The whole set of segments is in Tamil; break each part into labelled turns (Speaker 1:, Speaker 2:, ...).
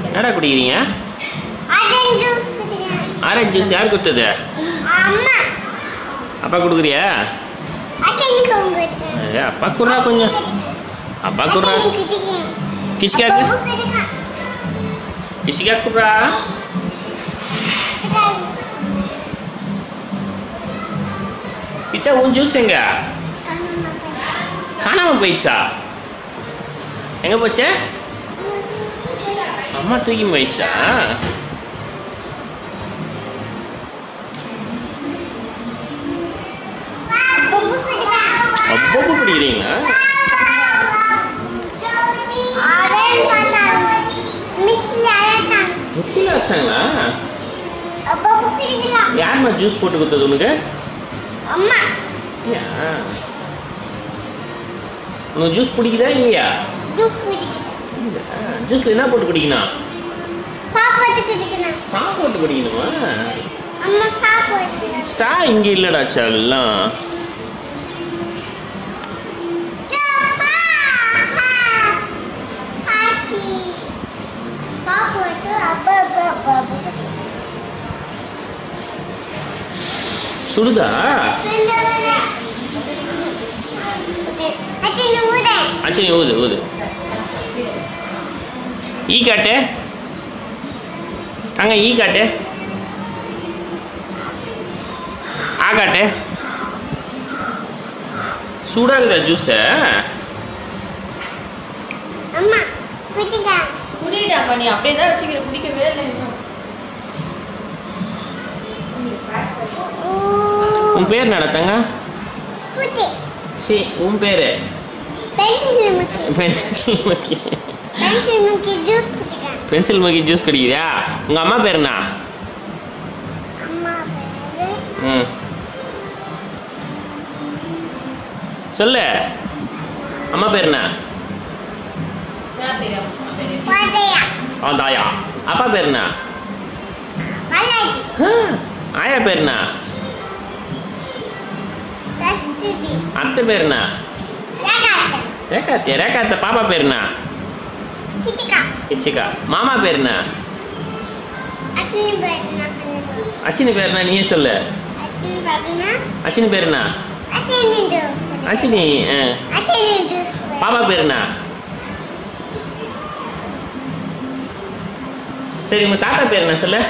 Speaker 1: என்னடா குடிக்கிறீங்க? ஆரஞ்சு ஜூஸ் யார் கொடுத்தது? அப்பா கொடுக்குறியா? அப்பா குடுறா கொஞ்சம். அப்பா குடுறா. கிசிக்கா குடுறா. கிச்சா உன் ஜூஸ் எங்க? காணாம போயிடுச்சா? எங்க போச்சு? அம்மா தூக்கி போயிடுச்சா? அப்பப்போ குடிக்கிறீங்களா? மிக்ஸில வச்சாங்களா? யாரும்மா ஜூஸ் போட்டு கொடுத்தது உனக்கு? உனக்கு ஜூஸ் பிடிக்குதா இல்லையா? ஜூஸ்ல என்ன போட்டு குடிக்கணும்? ஸ்ட்ரா போட்டு குடிக்கணுமா? ஸ்ட்ரா இங்க இல்லடா செல்லம். சுடுதா? அச்சனி ஊது ஊது. ஈ காட்டு. அங்க ஈ காட்டு. ஆ காட்டு. சூடாகுதா ஜூஸ்?
Speaker 2: அம்மா குடிடா.
Speaker 3: குடிடா பண்ணி அப்படியே தான் வச்சிக்கிற குடிக்கவே இல்லை.
Speaker 1: உன் பேர் என்னடா தங்க?
Speaker 2: குட்டி.
Speaker 1: சி உன் பேரு?
Speaker 2: பென்சில் முக்கி.
Speaker 1: பென்சில் முக்கி.
Speaker 2: பென்சில் முக்கி ஜூஸ் குடிக்கிறேன்.
Speaker 1: பென்சில் முக்கி ஜூஸ் குடிக்கிறியா? உங்க அம்மா பேர் என்ன?
Speaker 2: அம்மா பேரு
Speaker 1: சொல்லு. அம்மா பேர் என்ன?
Speaker 2: பாதையா.
Speaker 1: தாயா. அப்பா பேர் என்ன?
Speaker 2: மலாடி.
Speaker 1: ஆயா பேர் என்ன?
Speaker 2: கஸ்தூரி.
Speaker 1: அத்தை பேர் என்ன?
Speaker 2: ரேகாத்த.
Speaker 1: ரேகாத்தி. ரேகாத்த பாப்பா பேர் என்ன?
Speaker 2: கிச்சிகா.
Speaker 1: கிச்சிகா. மாமா பேர் என்ன?
Speaker 2: அச்சினி பேருனா.
Speaker 1: அச்சினி பேர் என்ன? நீயே சொல்லு.
Speaker 2: அச்சினி பேருனா.
Speaker 1: அச்சினி பேர் என்ன?
Speaker 2: அச்சினி டு.
Speaker 1: அச்சினி.
Speaker 2: அச்சினி டு.
Speaker 1: பாப்பா பேர் என்ன? சரி உங்க தாத்தா பேர் என்ன சொல்லு.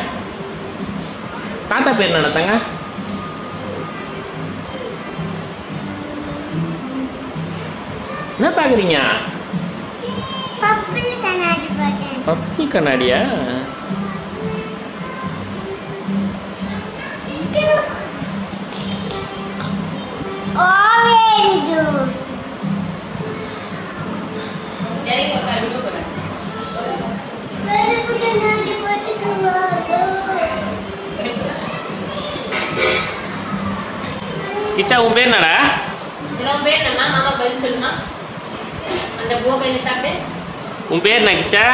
Speaker 1: தாத்தா பேர் என்ன தங்க? என்ன பாக்குறீங்க?
Speaker 2: பப்பிள் கண்ணாடி போட்டேன்.
Speaker 1: பப்பிள் கண்ணாடியா?
Speaker 2: Orange juice.
Speaker 3: இறங்கி உட்காரு போறேன்.
Speaker 2: கருப்பு கண்ணாடி போட்டுக்குவாங்க.
Speaker 1: கிச்சா உன் பேர் என்னடா?
Speaker 3: உன் பேர் என்ன? மாமா பதில் சொல்லுமா? அந்த கோபையில சாப்பிட்டு
Speaker 1: உன் பேர் என்ன கிச்சா?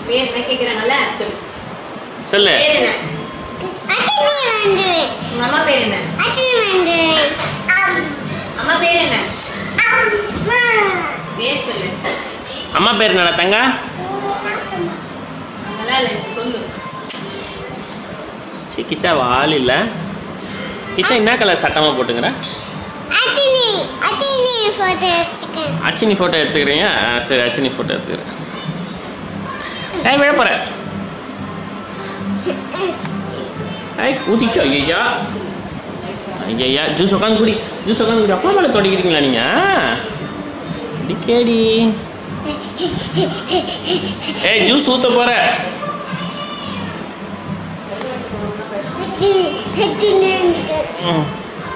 Speaker 3: பேர் என்ன கேட்குறாங்கல்ல சொல்லு.
Speaker 1: சொல்லு.
Speaker 3: பேர் என்ன?
Speaker 2: அச்சினி வந்து.
Speaker 3: உங்க அம்மா பேர் என்ன?
Speaker 2: அச்சினி வந்து.
Speaker 3: அம்மா பேர் என்ன?
Speaker 2: அம்மா.
Speaker 3: பேர் சொல்லு.
Speaker 1: அம்மா பேர் என்னடா தங்க?
Speaker 3: நல்லா இல்லை சொல்லு.
Speaker 1: சரி கிச்சா ஆள் இல்லை. கிச்சா என்ன கலர் சட்டமாக போட்டுங்கிற?
Speaker 2: அச்சினி. அச்சினி போட்டோ எடுத்துக்கேன்.
Speaker 1: அச்சினி ஃபோட்டோ எடுத்துக்கிறீங்க? சரி அச்சினி ஃபோட்டோ எடுத்துக்கிறேன். விழ போகிறேன். ஊதிச்சோ ஐயா. ஐயா ஜூஸ் உட்காந்து குடி. ஜூஸ் உட்காந்து குடி. அப்பா மேலே தொடக்கிறீங்களா நீங்கள்? அடிக்கடி ஜூஸ் ஊற்ற போகிற.
Speaker 2: அச்சினி.